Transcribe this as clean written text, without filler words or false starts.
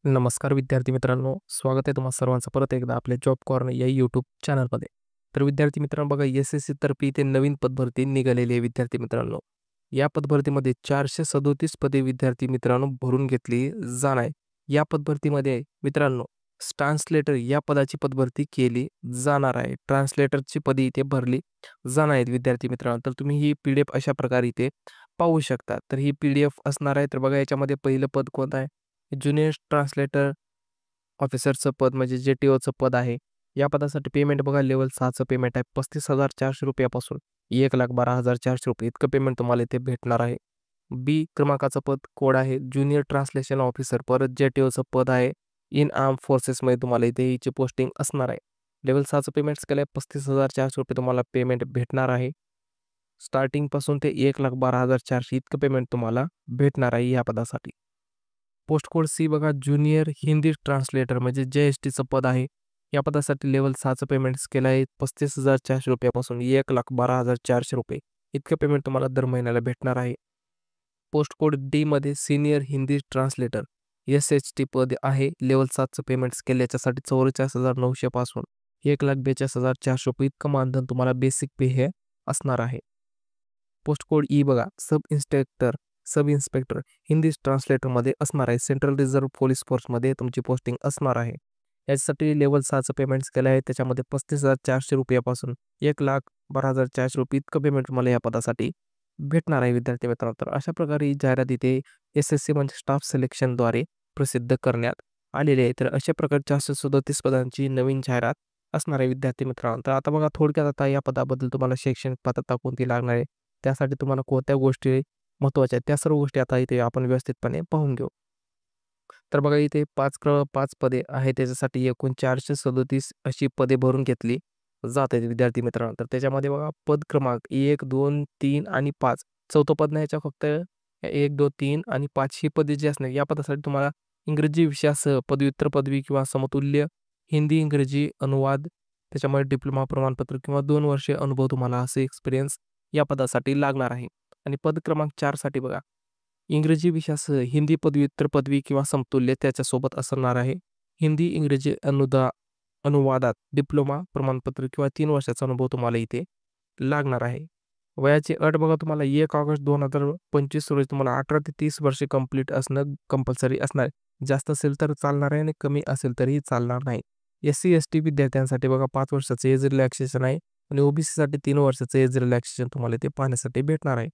नमस्कार विद्यार्थी मित्रांनो, स्वागत आहे तुम्हा सर्वांचं परत एकदा आपल्या जॉब कॉर्नर या यूट्यूब चॅनलमध्ये. तर विद्यार्थी मित्रांनो बघा, एस-एस-सी तर्फे इथे नवीन पदभरती निघालेली आहे विद्यार्थी मित्रांनो. या पदभरतीमध्ये 437 पदे विद्यार्थी मित्रांनो भरून घेतली जाणार आहे. या पदभरतीमध्ये मित्रांनो ट्रान्सलेटर या पदाची पदभरती केली जाणार आहे. ट्रान्सलेटरची पदे इथे भरली जाणार आहेत विद्यार्थी मित्रांनो. तर तुम्ही ही पी-डी-एफ अशा प्रकारे इथे पाहू शकता. तर ही पी-डी-एफ असणार आहे. तर बघा याच्यामध्ये पहिलं पद कोणतं आहे? ज्युनियर ट्रान्सलेटर ऑफिसरचं पद म्हणजे जे-टी-ओचं पद आहे. या पदासाठी पेमेंट बघा लेव्हल 6चं पेमेंट आहे ₹35,400 पासून ₹1,12,400 इतकं पेमेंट तुम्हाला इथे भेटणार आहे. बी क्रमांकाचं पद कोड आहे ज्युनियर ट्रान्सलेशन ऑफिसर, परत जे-टी-ओचं पद आहे. इन आर्म फोर्सेसमध्ये तुम्हाला इथे हिची पोस्टिंग असणार आहे. लेव्हल 6चं पेमेंट स्केल आहे ₹35,400 तुम्हाला पेमेंट भेटणार आहे. स्टार्टिंगपासून ते 1,12,400 इतकं पेमेंट तुम्हाला भेटणार आहे या पदासाठी. पोस्ट कोड सी बघा ज्युनियर हिंदी ट्रान्सलेटर म्हणजे जे-एस-टीचं पद आहे. या पदासाठी लेव्हल 6चं पेमेंट स्केल आहे ₹35,400 पासून ₹1,12,400 इतकं पेमेंट तुम्हाला दर महिन्याला भेटणार आहे. पोस्ट कोड डीमध्ये सीनियर हिंदी ट्रान्सलेटर एस-एच-टी पद आहे. लेव्हल 7चं पेमेंट स्केल याच्यासाठी 44,900 पासून ₹1,42,400 इतकं मानधन तुम्हाला बेसिक पे हे असणार आहे. पोस्ट कोड ई बघा सब इन्स्पेक्टर हिंदी ट्रान्सलेटरमध्ये असणार आहे. सेंट्रल रिझर्व्ह पोलीस फोर्समध्ये तुमची पोस्टिंग असणार आहे. याच्यासाठी लेव्हल 6चं पेमेंट स्केल आहे. त्याच्यामध्ये ₹35,400 पासून ₹1,12,400 इतकं पेमेंट तुम्हाला या पदासाठी भेटणार आहे विद्यार्थी मित्रांनो. तर अशा प्रकारे ही जाहिरात इथे एस-एस-सी म्हणजे स्टाफ सिलेक्शनद्वारे प्रसिद्ध करण्यात आलेली आहे. तर अशा प्रकारे 437 पदांची नवीन जाहिरात असणार आहे विद्यार्थी मित्रांनो. तर आता बघा थोडक्यात आता या पदाबद्दल तुम्हाला शैक्षणिक पात्रता कोणती लागणार आहे, त्यासाठी तुम्हाला कोणत्या गोष्टी महत्त्वाच्या आहेत, त्या सर्व गोष्टी आता इथे आपण व्यवस्थितपणे पाहून घेऊ. तर बघा इथे 5 पदे आहेत. त्याच्यासाठी एकूण 437 अशी पदे भरून घेतली जात आहेत विद्यार्थी मित्रांनो. तर त्याच्यामध्ये बघा पद क्रमांक 1, 2, 3 आणि 5 चौथं पद नाही, याच्या फक्त 1, 2, 3 आणि 5 ही पदे जी असणार या पदासाठी तुम्हाला इंग्रजी विषयासह पदव्युत्तर पदवी किंवा समतुल्य हिंदी इंग्रजी अनुवाद, त्याच्यामध्ये डिप्लोमा प्रमाणपत्र किंवा 2 वर्षे अनुभव तुम्हाला असे एक्सपिरियन्स या पदासाठी लागणार आहे. आणि पद क्रमांक 4 साठी बघा इंग्रजी विषयासह हिंदी पदव्युत्तर पदवी किंवा समतुल्य त्याच्यासोबत असणार आहे. हिंदी इंग्रजी अनुवादात डिप्लोमा प्रमाणपत्र किंवा 3 वर्षाचा अनुभव तुम्हाला इथे लागणार आहे. वयाची अट बघा तुम्हाला 1 ऑगस्ट 2025 रोजी तुम्हाला 18 ते 30 वर्षे कंप्लीट असणं कंपल्सरी असणार आहे. जास्त असेल तर चालणार आहे आणि कमी असेल तरीही चालणार नाही. एस-सी-एस-टी विद्यार्थ्यांसाठी बघा 5 वर्षाचं एज रिलॅक्सेशन आहे आणि ओ-बी-सीसाठी 3 वर्षाचं एज रिलॅक्सेशन तुम्हाला इथे पाहण्यासाठी भेटणार आहे.